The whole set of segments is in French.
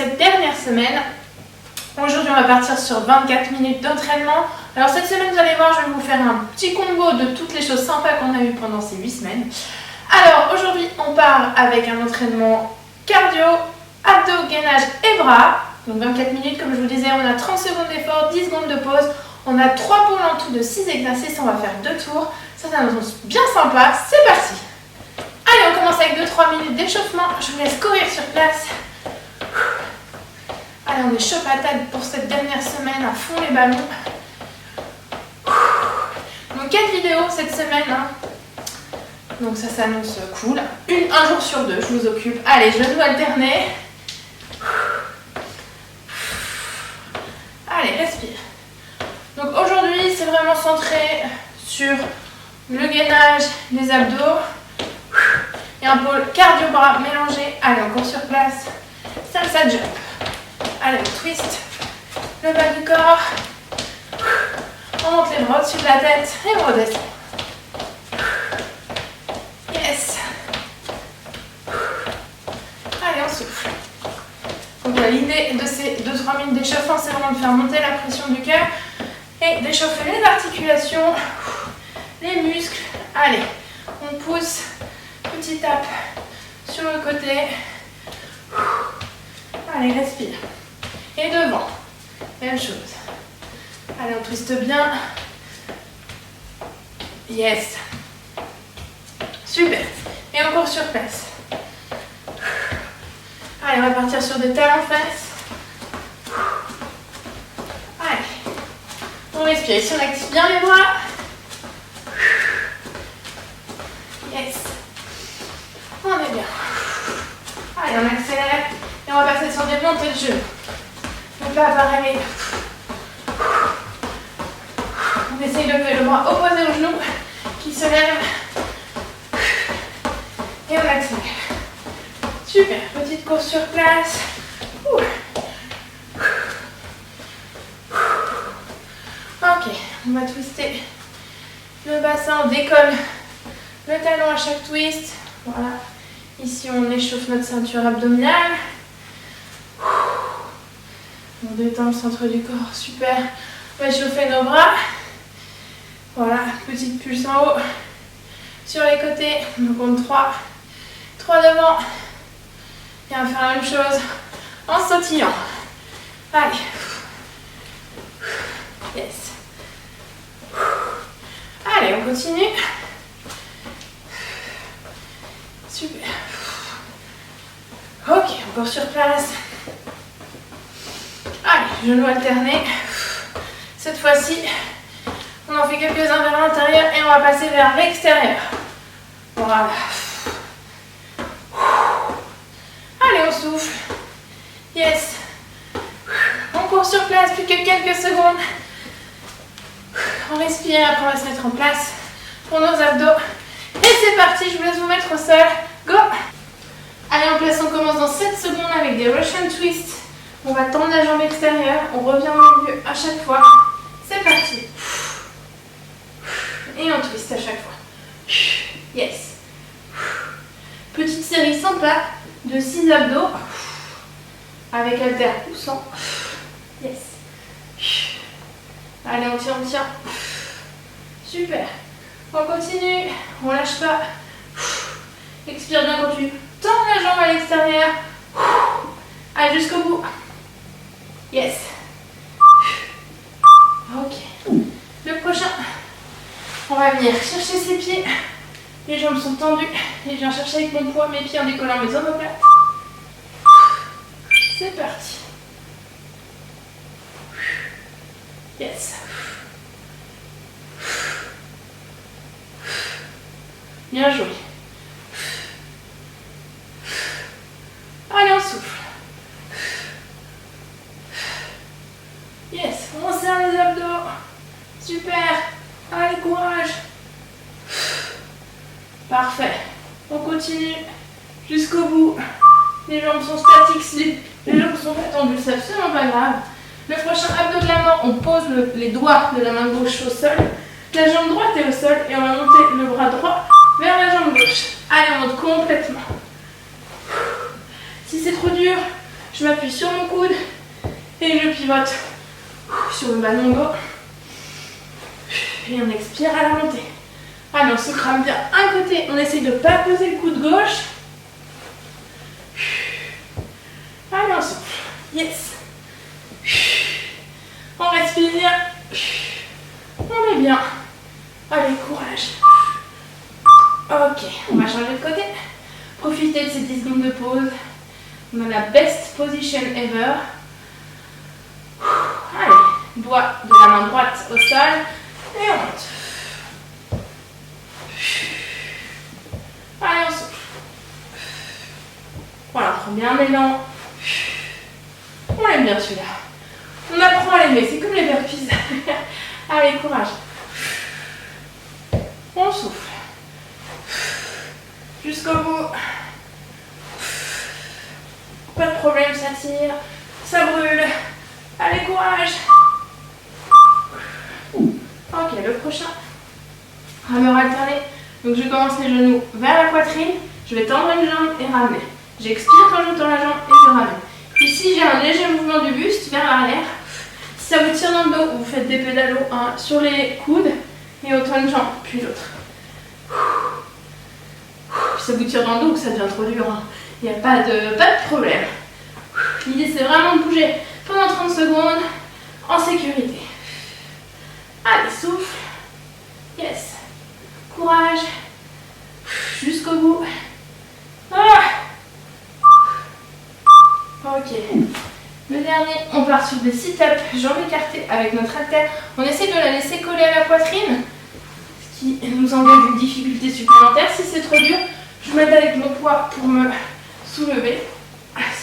cette dernière semaine. Aujourd'hui, on va partir sur 24 minutes d'entraînement. Alors cette semaine, vous allez voir, je vais vous faire un petit combo de toutes les choses sympas qu'on a eues pendant ces 8 semaines. Alors aujourd'hui, on part avec un entraînement cardio, abdos, gainage et bras. Donc 24 minutes, comme je vous disais, on a 30 secondes d'effort, 10 secondes de pause. On a 3 pôles en tout de 6 exercices, on va faire 2 tours. Ça annonce bien sympa, c'est parti. Allez, on commence avec 2-3 minutes d'échauffement. Je vous laisse courir sur place. Allez, on est chaud patate pour cette dernière semaine, à fond les ballons. Donc 4 vidéos cette semaine. Donc ça s'annonce cool. Un jour sur 2, je vous occupe. Allez, genoux alternés. Allez, respire. Donc aujourd'hui, c'est vraiment centré sur le gainage, les abdos. Et un pôle cardio-bras mélangé. Allez, encore sur place. Salsa jump. Allez, on twist le bas du corps. On monte les bras au-dessus de la tête et on redescend. Yes. Allez, on souffle. Donc l'idée de ces 2-3 minutes d'échauffement, c'est vraiment de faire monter la pression du cœur et d'échauffer les articulations, les muscles. Allez, on pousse, petit tape sur le côté. Allez, respire. Et devant, même chose. Allez, on twiste bien. Yes. Super. Et encore sur place. Allez, on va partir sur des talons fesses. Allez. On respire. Ici, on active bien les bras. Yes. On est bien. Allez, on accélère. Et on va passer sur des montées de genoux. Ne pas pareil. On essaye de lever le bras opposé au genou qui se lève. Et on accélère. Super. Petite course sur place. Ok. On va twister le bassin. On décolle le talon à chaque twist. Voilà. Ici, on échauffe notre ceinture abdominale. On détend le centre du corps, super. On va échauffer nos bras. Voilà, petite pulse en haut. Sur les côtés, on compte 3. 3 devant. Et on va faire la même chose en sautillant. Allez. Yes. Allez, on continue. Super. Ok, encore sur place. Allez, genoux alternés. Cette fois-ci, on en fait quelques-uns vers l'intérieur et on va passer vers l'extérieur. Voilà. Allez, on souffle. Yes. On court sur place, plus que quelques secondes. On respire, après on va se mettre en place pour nos abdos. Et c'est parti, je vous laisse vous mettre au sol. Go. Allez, en place, on commence dans 7 secondes avec des Russian twists. On va tendre la jambe extérieure, on revient au milieu à chaque fois. C'est parti. Et on twist à chaque fois. Yes. Petite série sympa de 6 abdos. Avec haltère ou sans. Yes. Allez, on tient, on tient. Super. On continue, on lâche pas. Expire bien quand tu tends la jambe à l'extérieur. Allez, jusqu'au bout. Yes. Ok. Le prochain, on va venir chercher ses pieds. Les jambes sont tendues. Et je viens chercher avec mon poids mes pieds en décollant mes omoplates. C'est parti. Yes. Bien joué. Allez, on souffle. Yes, on serre les abdos. Super. Allez, courage. Parfait. On continue jusqu'au bout. Les jambes sont statiques, les jambes sont pas tendues, c'est absolument pas grave. Le prochain abdo de la main, on pose les doigts de la main gauche au sol. La jambe droite est au sol et on va monter le bras droit vers la jambe gauche. Allez, on monte complètement. Si c'est trop dur, je Je m'appuie sur mon coude et je pivote sur le bas de mon dos. Et on expire à la montée. Allez, on se crame bien un côté. On essaye de ne pas poser le coude gauche. Allez, on souffle. Yes. On respire. On est bien. Allez, courage. Ok, on va changer de côté. Profitez de ces 10 secondes de pause. On a la best position ever. Allez, doigt de la main droite au sol. Et on monte. Allez, on souffle. Voilà, on prend bien un élan. On l'aime bien celui-là. On apprend à l'aimer, c'est comme les burpees. Allez, courage. On souffle. Jusqu'au bout. Pas de problème, ça tire. Ça brûle. Allez, courage. Ok, le prochain. Rameur alterné. Donc je commence les genoux vers la poitrine. Je vais tendre une jambe et ramener. J'expire quand je tends la jambe et je ramène. Ici, j'ai un léger mouvement du buste vers l'arrière. Si ça vous tire dans le dos, vous faites des pédalos sur les coudes et autant une jambe, puis l'autre. Si ça vous tire dans le dos, que ça devient trop dur, il n'y a pas de problème. L'idée, c'est vraiment de bouger pendant 30 secondes en sécurité. Allez, souffle. Yes. Courage. Jusqu'au bout. Ah. Ok. Le dernier, on part sur des sit-ups, jambes écartées avec notre haltère. On essaie de la laisser coller à la poitrine, ce qui nous engage une difficulté supplémentaire. Si c'est trop dur, je m'aide avec mon poids pour me soulever.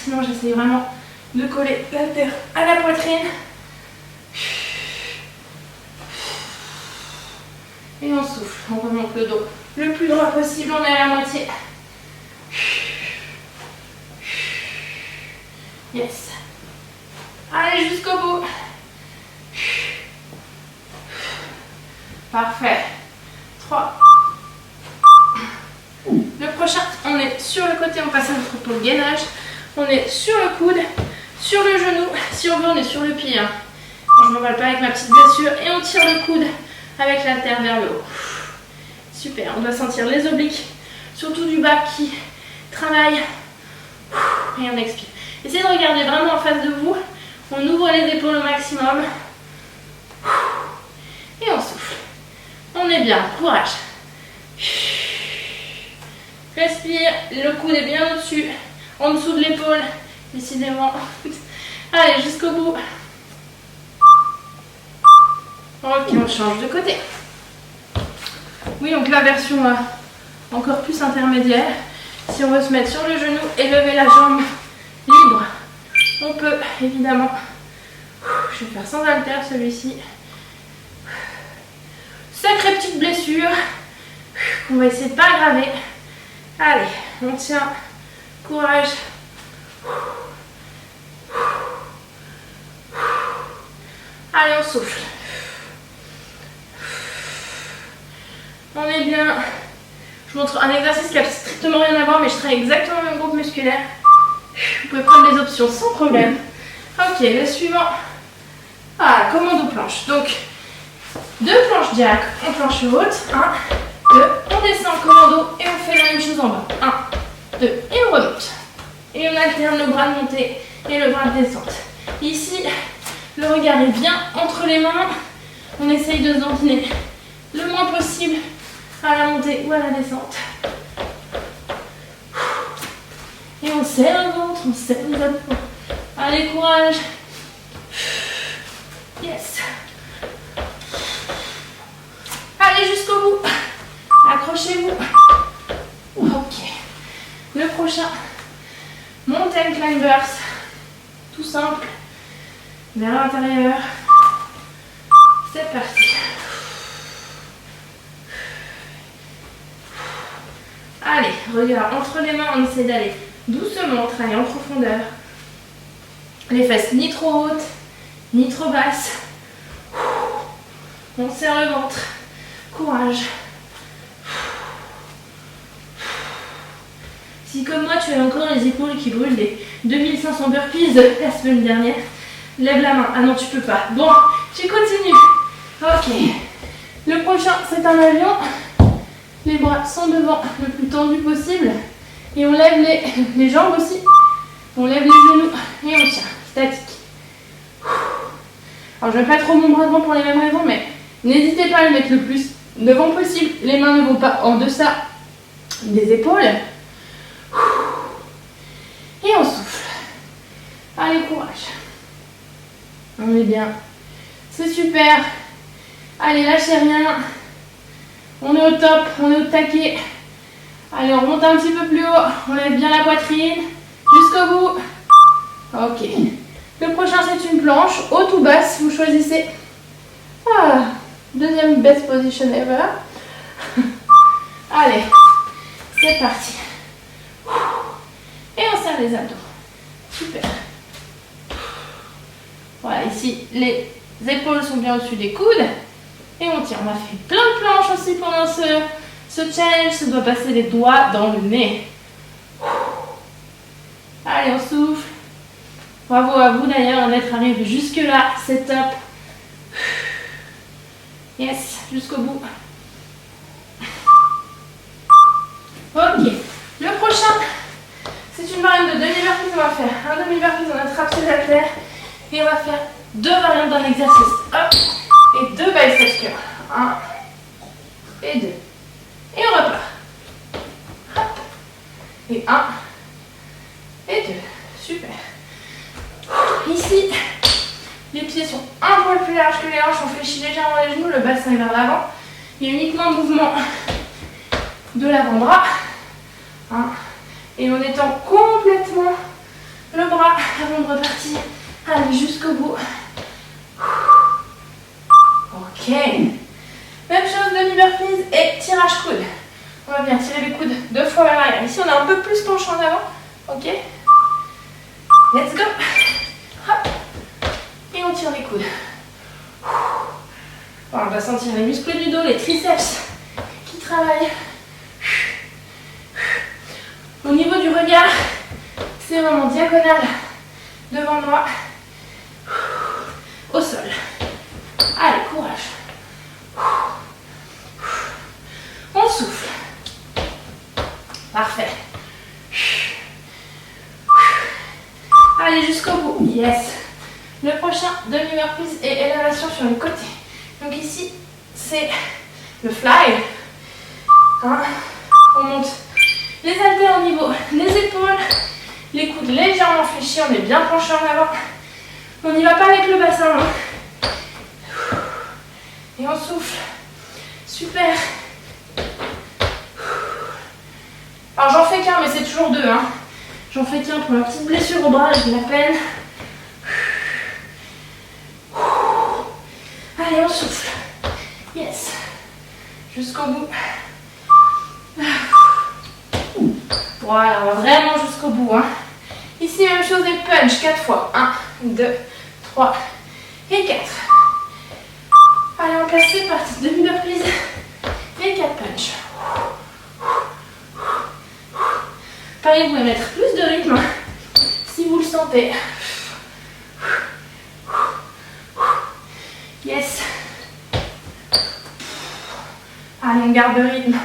Sinon, j'essaie vraiment de coller l'haltère à la poitrine. Et on souffle, on remonte le dos le plus droit possible, on est à la moitié. Yes. Allez, jusqu'au bout. Parfait. 3. Le prochain, on est sur le côté, on passe à notre pôle gainage. On est sur le coude, sur le genou. Si on veut, on est sur le pied. Je ne m'envole pas avec ma petite blessure. Et on tire le coude avec l'haltère vers le haut. Super, on doit sentir les obliques, surtout du bas qui travaille. Et on expire. Essayez de regarder vraiment en face de vous. On ouvre les épaules au maximum. Et on souffle. On est bien, courage. Respire, le coude est bien au-dessus, en dessous de l'épaule, décidément. Allez, jusqu'au bout. Ok, on change de côté. Oui, donc la version encore plus intermédiaire. Si on veut se mettre sur le genou et lever la jambe libre, on peut évidemment. Je vais faire sans haltère celui-ci. Sacrée petite blessure qu'on va essayer de pas aggraver. Allez, on tient. Courage. Allez, on souffle. On est bien. Je vous montre un exercice qui n'a strictement rien à voir, mais je travaille exactement le même groupe musculaire. Vous pouvez prendre les options sans problème. Ok, le suivant. Ah, commando planche. Donc, 2 planches diacres en planche haute. 1, 2. On descend en commando et on fait la même chose en bas. 1, 2. Et on remonte. Et on alterne le bras de montée et le bras de descente. Ici, le regard est bien entre les mains. On essaye de se dandiner le moins possible à la montée ou à la descente. Et on serre le ventre, on serre les abdos. Allez, courage. Yes. Allez, jusqu'au bout. Accrochez-vous. Ok. Le prochain, mountain climbers. Tout simple. Vers l'intérieur. C'est parti. Allez, regarde, entre les mains, on essaie d'aller doucement, on travaille en profondeur. Les fesses ni trop hautes, ni trop basses. On serre le ventre. Courage. Si Si comme moi tu as encore les épaules qui brûlent des 2500 burpees la semaine dernière, lève la main. Ah non, tu peux pas. Bon, tu continues. Ok. Le prochain, c'est un avion. Les bras sont devant, le plus tendu possible. Et on lève les jambes aussi. On lève les genoux et on tient. Statique. Alors je ne mets pas trop mon bras devant pour les mêmes raisons, mais n'hésitez pas à le mettre le plus devant possible. Les mains ne vont pas en deçà des épaules. Et on souffle. Allez, courage. On est bien. C'est super. Allez, lâchez rien. On est au top, on est au taquet. Allez, on remonte un petit peu plus haut. On lève bien la poitrine. Jusqu'au bout. Ok. Le prochain, c'est une planche, haute ou basse. Vous choisissez. Ah, deuxième best position ever. Allez, c'est parti. Et on serre les abdos. Super. Voilà, ici, les épaules sont bien au-dessus des coudes. Et on tire. On a fait plein de planches aussi pendant ce challenge. Ça doit passer les doigts dans le nez. Allez, on souffle. Bravo à vous d'ailleurs d'être arrivé jusque là. C'est top. Yes, jusqu'au bout. Ok. Le prochain, c'est une variante de demi-burpees. On va faire un demi-burpees, on attrape ses haltères. Et on va faire deux variantes d'un exercice. Hop. Et deux biceps curls. 1 et 2. Et on repart. Hop. Et 1 et 2. Super. Ici, les pieds sont un poil plus larges que les hanches. On fléchit légèrement les genoux. Le bassin est vers l'avant. Il y a uniquement un mouvement de l'avant-bras. 1. Et on étend complètement le bras avant de repartir. Allez, jusqu'au bout. Ok. Même chose, demi-burpees et tirage coude. On va bien tirer les coudes 2 fois vers l'arrière. Ici, on est un peu plus penché en avant. Ok. Let's go. Hop. Et on tire les coudes. Bon, on va sentir les muscles du dos, les triceps qui travaillent. Au niveau du regard, c'est vraiment diagonal devant moi. Au sol. Allez, courage. On souffle. Parfait. Allez, jusqu'au bout. Yes. Le prochain, demi-burpees et élévation sur les côtés. Donc ici, c'est le fly. Hein? On monte les haltères au niveau des épaules. Les coudes légèrement fléchis. On est bien penché en avant. On n'y va pas avec le bassin. Hein? Et on souffle. Super. Alors j'en fais qu'un, mais c'est toujours deux. Hein. J'en fais qu'un pour la petite blessure au bras, j'ai la peine. Allez, on souffle. Yes. Jusqu'au bout. Voilà, on va vraiment jusqu'au bout. Hein. Ici, même chose, les punch 4 fois. 1, 2, 3 et 4. Allez, on place, c'est parti. Demi-burpees et 4 punch. Pareil, vous pouvez mettre plus de rythme si vous le sentez. Yes. Allez, on garde le rythme.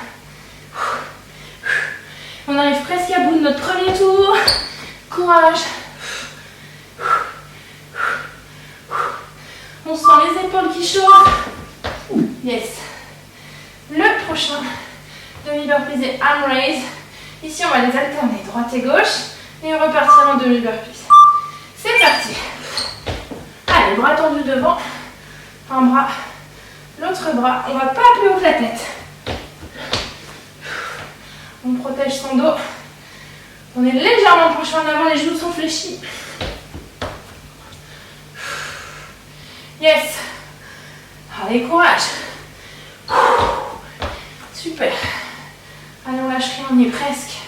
On arrive presque à bout de notre premier tour. Courage. On sent les épaules qui chauffent. Yes. Le prochain, demi-burpees et arm raise. Ici, on va les alterner droite et gauche. Et on repartira en demi-burpees. C'est parti. Allez, bras tendus devant. Un bras, l'autre bras. On ne va pas plus haut que la tête. On protège son dos. On est légèrement penché en avant, les genoux sont fléchis. Yes. Allez, courage. Super. Allez, on lâche rien, on y est presque.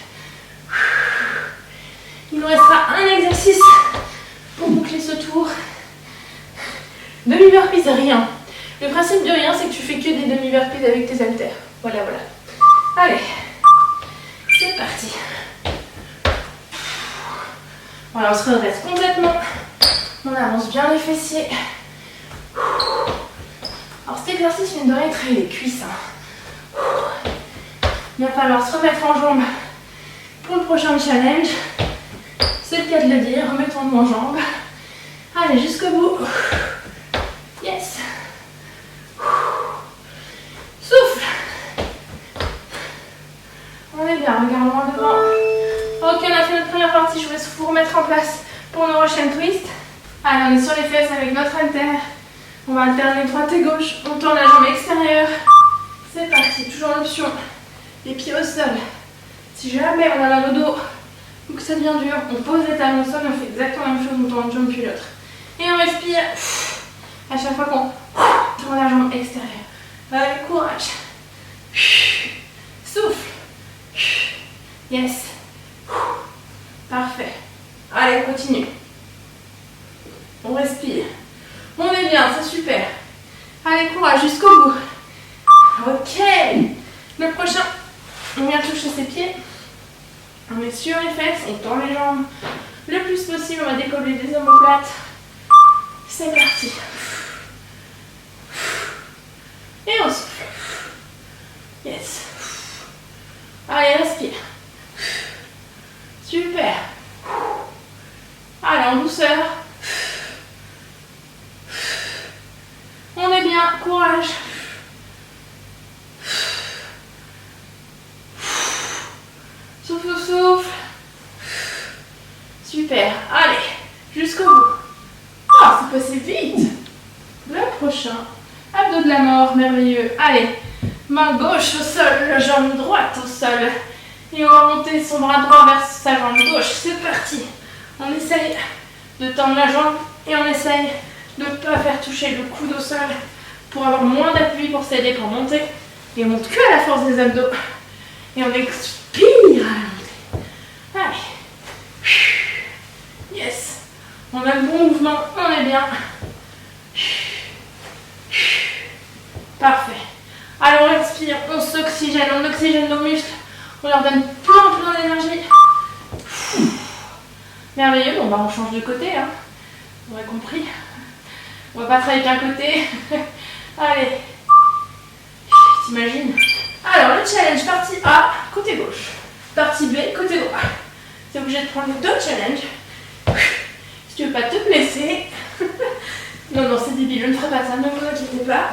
Il nous restera un exercice pour boucler ce tour. Demi-burpees, rien. Le principe du rien, c'est que tu fais que des demi-burpees avec tes haltères. Voilà, voilà. Allez. C'est parti. Voilà, on se redresse complètement. On avance bien les fessiers. Alors cet exercice vient de rien travailler les cuisses. Hein. Il va falloir se remettre en jambes pour le prochain challenge. C'est le cas de le dire, remettons-nous en jambes. Allez, jusqu'au bout. Yes. Souffle. On est bien, regarde loin devant. Ok, on a fait notre première partie, je vous laisse vous remettre en place pour nos prochaines twists. Allez, on est sur les fesses avec notre haltère. On va alterner droite et gauche. On tourne la jambe extérieure. C'est parti, toujours l'option. Les pieds au sol. Si jamais on a mal au dos ou que ça devient dur, on pose les talons au sol et on fait exactement la même chose, on tourne une jambe puis l'autre. Et on respire à chaque fois qu'on tourne la jambe extérieure. Allez, courage. Souffle. Yes. Parfait. Allez, on continue. On respire. On est bien, c'est super. Allez, courage jusqu'au bout. Ok. Le prochain, on vient toucher ses pieds. On est sur les fesses, on tend les jambes le plus possible. On va décoller des omoplates. C'est parti. Et on souffle. Yes. Allez, respire. Super. Allez, en douceur. On est bien, courage. Souffle, souffle. Super. Allez, jusqu'au bout. Ah, c'est passé vite. Le prochain. Abdos de la mort, merveilleux. Allez, main gauche au sol, jambe droite au sol. Et on va monter son bras droit vers sa jambe gauche. C'est parti. On essaye de tendre la jambe et on essaye de ne pas faire toucher le coude au sol pour avoir moins d'appui pour s'aider pour monter. Et on monte que à la force des abdos. Et on expire à la montée. Allez. Yes. On a le bon mouvement, on est bien. Parfait. Allez, on respire, on s'oxygène, on oxygène nos muscles. On leur donne plein d'énergie. Merveilleux. Bon, bah on change de côté. Hein. On a compris. On va pas travailler qu'un côté. Allez. T'imagines? Alors, le challenge partie A, côté gauche. Partie B, côté droit. Tu es obligé de prendre deux challenges. Si tu veux pas te blesser. Non, c'est débile, je ne ferai pas ça, ne vous inquiétez pas.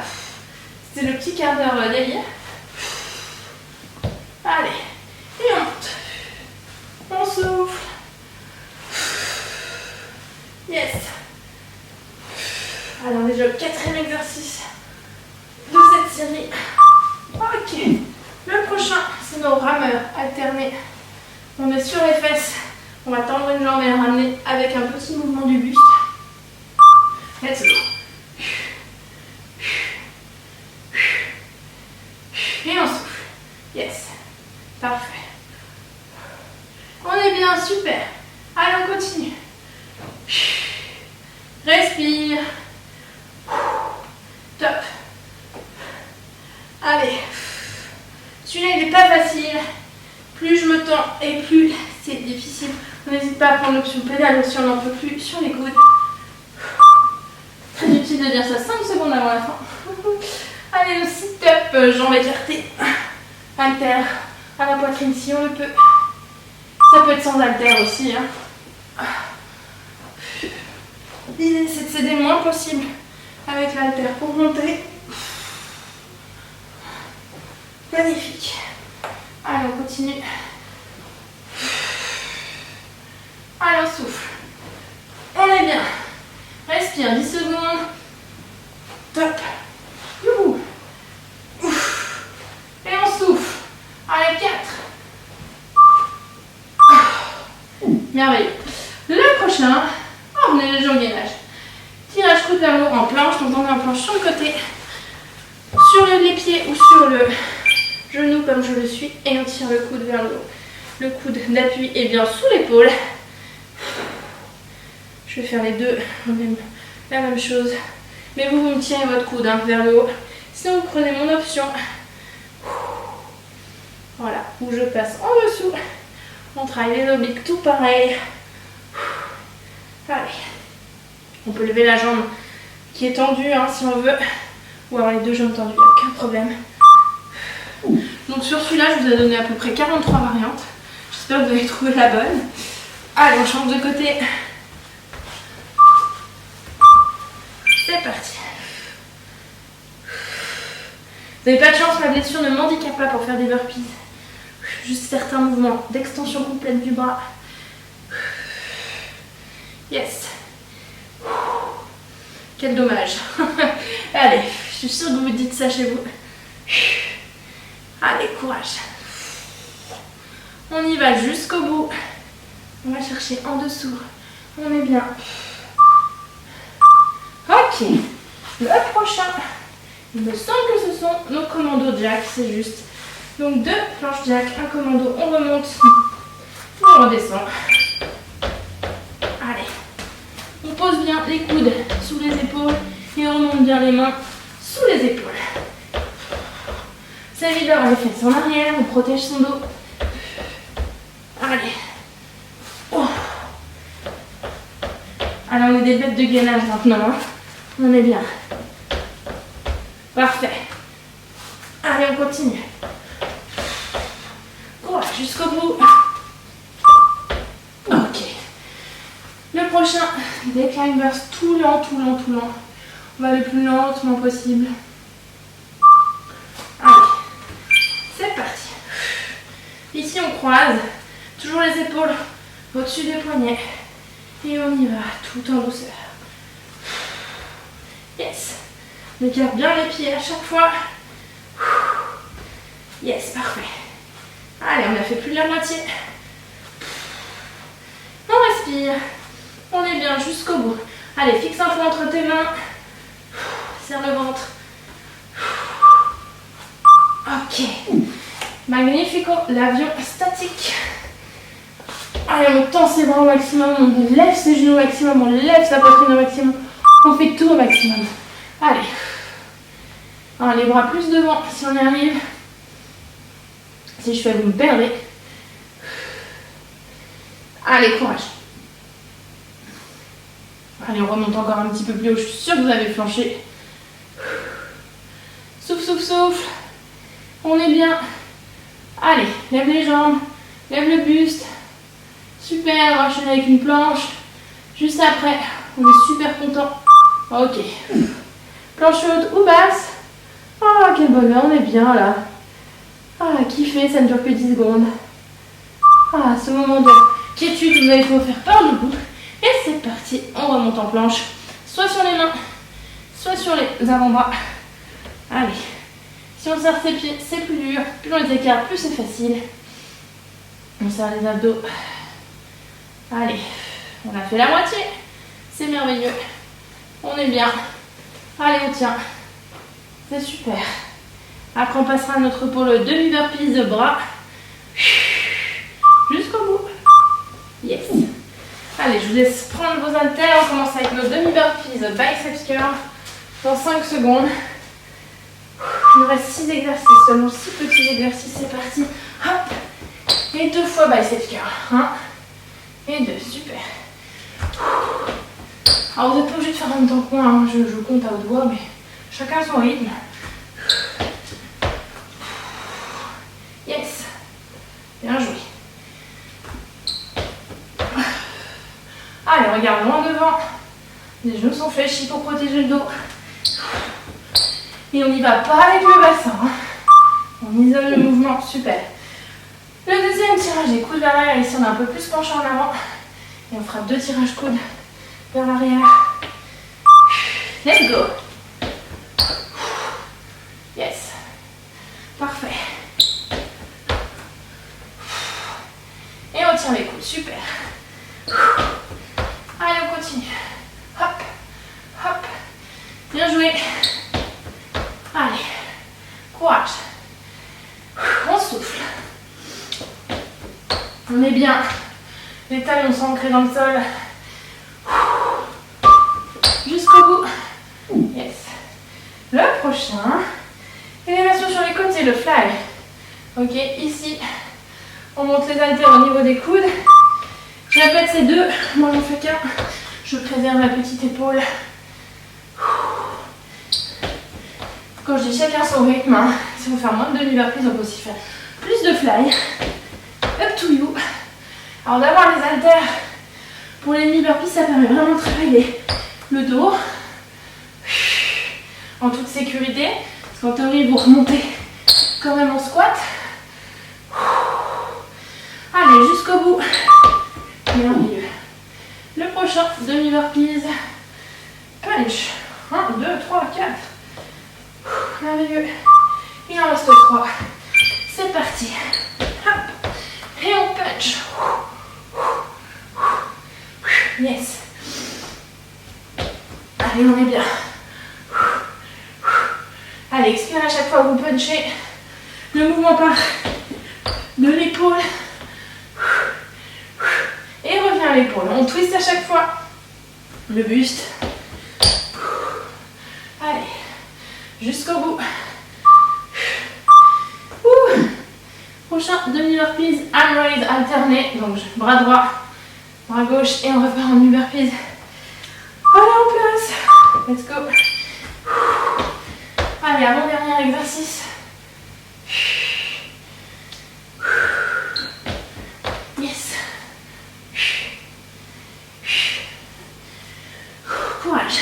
C'est le petit quart d'heure délire. Allez. Et on monte. On souffle. Yes. Alors déjà le quatrième exercice de cette série. Ok. Le prochain, c'est nos rameurs alternés. On est sur les fesses. On va tendre une jambe et la ramener avec un petit mouvement du buste. Let's go. Et on souffle. Yes. Parfait. On est bien, super. Allez, on continue. Respire. Top. Allez. Celui-là, il n'est pas facile. Plus je me tends et plus c'est difficile. N'hésite pas à prendre l'option pédale si on n'en peut plus sur les coudes. Très utile de dire ça 5 secondes avant la fin. Allez, le sit-up, jambes écartées. Haltère à la poitrine si on le peut. Ça peut être sans haltère aussi. Hein. L'idée, c'est de s'aider le moins possible avec l'haltère pour monter. Magnifique. Allez, on continue. Allez, on souffle. On est bien. Respire 10 secondes. Top. Youhou. Ouf. Et on souffle. Allez, 4. Merveilleux. Le prochain, on est léger au gainage. Tirage coude vers le haut en planche, donc on est en planche sur le côté, sur les pieds ou sur le genou comme je le suis, et on tire le coude vers le haut. Le coude d'appui est bien sous l'épaule. Je vais faire les deux, la même chose. Mais vous me tirez votre coude vers le haut. Sinon vous prenez mon option. Voilà, où je passe en dessous. On travaille les obliques, tout pareil. Allez. On peut lever la jambe qui est tendue hein, si on veut. Ou avoir les deux jambes tendues, il n'y a aucun problème. Donc sur celui-là, je vous ai donné à peu près 43 variantes. J'espère que vous avez trouvé la bonne. Allez, on change de côté. C'est parti. Vous n'avez pas de chance, ma blessure ne m'handicape pas pour faire des burpees. Juste certains mouvements d'extension complète du bras. Yes. Quel dommage. Allez, je suis sûre que vous vous dites ça chez vous. Allez, courage. On y va jusqu'au bout. On va chercher en dessous. On est bien. Ok. Le prochain, il me semble que ce sont nos commandos jack, c'est juste. Donc 2 planches jack, un commando, on remonte, on redescend. Allez. On pose bien les coudes sous les épaules et on remonte bien les mains sous les épaules. Ça évite d'avoir les fesses en arrière, on protège son dos. Allez. Oh. Allez, on est des bêtes de gainage maintenant. Hein. On est bien. Parfait. Allez, on continue. Voilà, jusqu'au bout. Ok. Le prochain, des climbers tout lent, tout lent, tout lent. On va le plus lentement possible. Allez, c'est parti. Ici, on croise. Toujours les épaules au-dessus des poignets. Et on y va, tout en douceur. Yes. On écarte bien les pieds à chaque fois. Yes, parfait. Allez, on a fait plus de la moitié. On respire. On est bien jusqu'au bout. Allez, fixe un peu entre tes mains. Serre le ventre. Ok. Magnifico. L'avion statique. Allez, on tend ses bras au maximum. On lève ses genoux au maximum. On lève sa poitrine au maximum. On fait tout au maximum. Allez. Alors, les bras plus devant si on y arrive. Si je fais, vous me perdez. Allez, courage. Allez, on remonte encore un petit peu plus haut. Je suis sûre que vous avez flanché. Souffle, souffle, souffle. On est bien. Allez, lève les jambes. Lève le buste. Super, on va enchaîner avec une planche. Juste après, on est super content. Ok. Planche haute ou basse. Ah, quel bonheur, on est bien là. Ah, kiffez, ça ne dure que 10 secondes. Ah, ce moment de quiétude, vous allez vous faire peur du coup. Et c'est parti, on remonte en planche. Soit sur les mains, soit sur les avant-bras. Allez. Si on serre ses pieds, c'est plus dur. Plus on les écarte, plus c'est facile. On serre les abdos. Allez, on a fait la moitié. C'est merveilleux. On est bien. Allez, on tient. C'est super. Après, on passera à notre pôle demi-burpees de bras. Jusqu'au bout. Yes. Allez, je vous laisse prendre vos haltères. On commence avec nos demi-burpees biceps curl dans 5 secondes. Il nous reste 6 exercices, seulement 6 petits exercices. C'est parti. Hop. Et 2 fois biceps curl. 1 et 2. Super. Alors, vous n'êtes pas obligé de faire en même temps que moi. Hein. Je compte à haute voix, mais chacun son rythme. Yes. Bien joué. Allez, regarde loin devant. Les genoux sont fléchis pour protéger le dos. Et on n'y va pas avec le bassin. Hein. On isole le mouvement. Super. Le deuxième tirage des coudes vers l'arrière. Ici, on est un peu plus penché en avant. Et on fera 2 tirages coudes vers l'arrière. Let's go. Yes. Parfait. Et on tient les coudes. Super. Allez, on continue. Hop. Hop. Bien joué. Allez. Courage. On souffle. On est bien. Les talons sont ancrés dans le sol. Jusqu'au bout. Yes. Le prochain. Élévation sur les côtés, le fly. Ok, ici, on monte les haltères au niveau des coudes. Je répète ces 2. Moi, j'en fais qu'un. Je préserve la petite épaule. Quand je dis chacun son rythme, hein, si vous faites moins de demi-burpees, on peut aussi faire plus de fly. Up to you. Alors d'avoir les haltères pour les demi-burpees, ça permet vraiment de travailler le dos en toute sécurité. Parce qu'en théorie, vous remontez quand même en squat. Allez, jusqu'au bout. Merveilleux. Le prochain, demi-burpees. Punch. 1, 2, 3, 4. Merveilleux. Il en reste 3. C'est parti. Hop. Et on punch. Yes. Allez, on est bien. Allez, expirez à chaque fois que vous punchez. Le mouvement part de l'épaule. Et revient à l'épaule. On twist à chaque fois. Le buste. Allez. Jusqu'au bout. Ouh. Prochain demi-burpees, arm raise alterné. Donc bras droit, bras gauche et on repart en demi-burpees. Voilà en place. Let's go. Allez, avant-dernier exercice. Yes. Courage.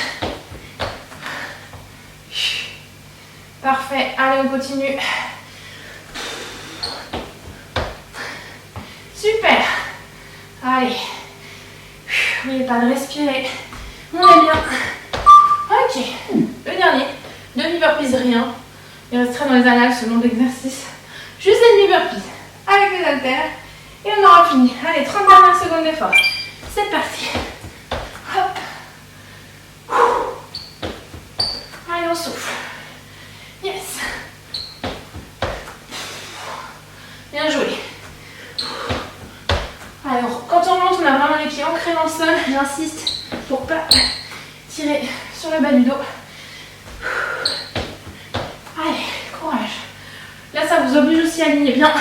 Parfait. Allez, on continue. Super. Allez. N'oubliez pas de respirer. On est bien. Ok. Le dernier. Demi-burpees, rien. Il resterait dans les annales ce nom d'exercice. Juste des demi-burpees. Avec les haltères. Et on aura fini. Allez, 30 dernières secondes d'effort. C'est parti. Hop. Allez, on souffle. Yes. Bien joué. Alors, quand on monte, on a vraiment les pieds ancrés dans le sol. J'insiste pour pas tirer sur le bas du dos. Allez, courage. Là, ça vous oblige aussi à aligner bien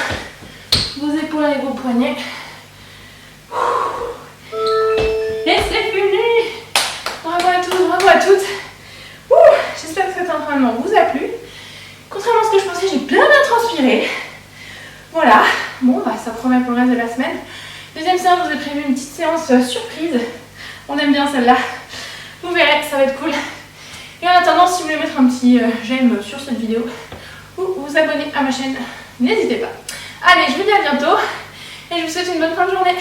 vos épaules avec vos poignets. Et c'est fini. Bravo à tous, bravo à toutes. J'espère que cet entraînement vous a plu. Contrairement à ce que je pensais, j'ai bien transpiré. Voilà. Bon, bah, ça promet pour le reste de la semaine. Deuxième séance, je vous ai prévu une petite séance surprise. On aime bien celle-là. Vous verrez, ça va être cool. Et en attendant, si vous voulez mettre un petit j'aime sur cette vidéo ou vous abonner à ma chaîne, n'hésitez pas. Allez, je vous dis à bientôt et je vous souhaite une bonne fin de journée.